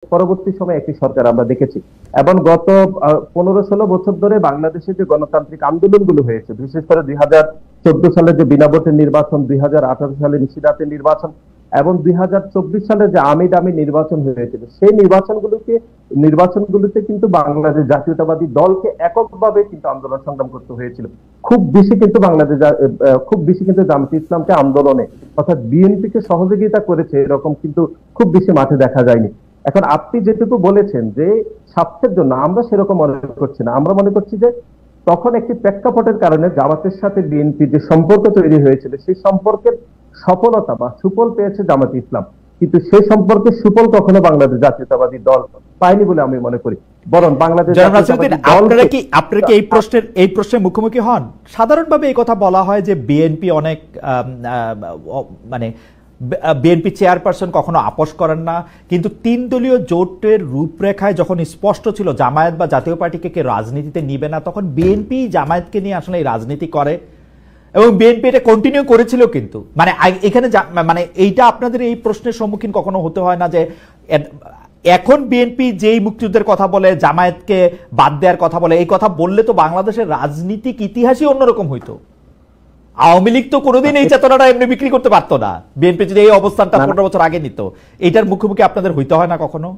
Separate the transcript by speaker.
Speaker 1: পরবর্তী সময়ে একটি সরকার আমরা দেখেছি। এবং গত 15-16 বছর ধরে বাংলাদেশে যে গণতান্ত্রিক আন্দোলনগুলো হয়েছে, বিশেষ করে 2014 সালে যে বিনা ভোটের নির্বাচন, 2018 সালে নিশিরাতের নির্বাচন এবং 2024 সালে যে আমির দামি নির্বাচন হয়েছিল, সেই নির্বাচনগুলোতে কিন্তু বাংলাদেশ জাতীয়তাবাদী দলকে এককভাবে কিন্তু আন্দোলন সংগ্রাম করতে হয়েছিল। খুব বেশি কিন্তু জামায়াতে ইসলামকে আন্দোলনে অর্থাৎ বিএনপিকে সহযোগিতা করেছে এরকম কিন্তু খুব বেশি মাঠে দেখা যায়নি। এখন আপনি যেটুকু বলেছেন যে স্বার্থের জন্য, আমরা সেরকম মনে করছি না। আমরা মনে করছি যে তখন একটি প্রেক্ষাপটের কারণে জামাতের সাথে বিএনপি যে সম্পর্ক তৈরি হয়েছিল, সেই সম্পর্কের সফলতা বা সুফল পেয়েছে জামাতে ইসলাম, কিন্তু সেই সম্পর্কে সুফল কখনো বাংলাদেশ জাতীয়তাবাদী দল পায়নি বলে আমি মনে করি। বরং বাংলাদেশ
Speaker 2: আপনারা কি এই প্রশ্নের মুখোমুখি হন? সাধারণভাবে এই কথা বলা হয় যে বিএনপি অনেক মানে বিএনপি চেয়ারপারসন কখনো আপোষ করেন না, কিন্তু 3 দলীয় জোটের রূপরেখায় যখন স্পষ্ট ছিল জামায়াত বা জাতীয় পার্টিকে কে রাজনীতিতে নিবে না, তখন বিএনপি জামায়াতকে নিয়ে আসলে এই রাজনীতি করে এবং বিএনপি এটা কন্টিনিউ করেছিল। কিন্তু মানে এখানে মানে এইটা আপনাদের এই প্রশ্নের সম্মুখীন কখনো হতে হয় না যে এখন বিএনপি যেই মুক্তিযুদ্ধের কথা বলে, জামায়াতকে বাদ দেওয়ার কথা বলে, এই কথা বললে তো বাংলাদেশের রাজনীতিক ইতিহাসই অন্যরকম হইতো। আওয়ামী লীগ তো কোনোদিন এই চেতনাটা এমনি বিক্রি করতে পারতো না, বিএনপি যদি এই অবস্থানটা 15 বছর আগে নিত। এইটার মুখোমুখি আপনাদের হইতে হয় না কখনো?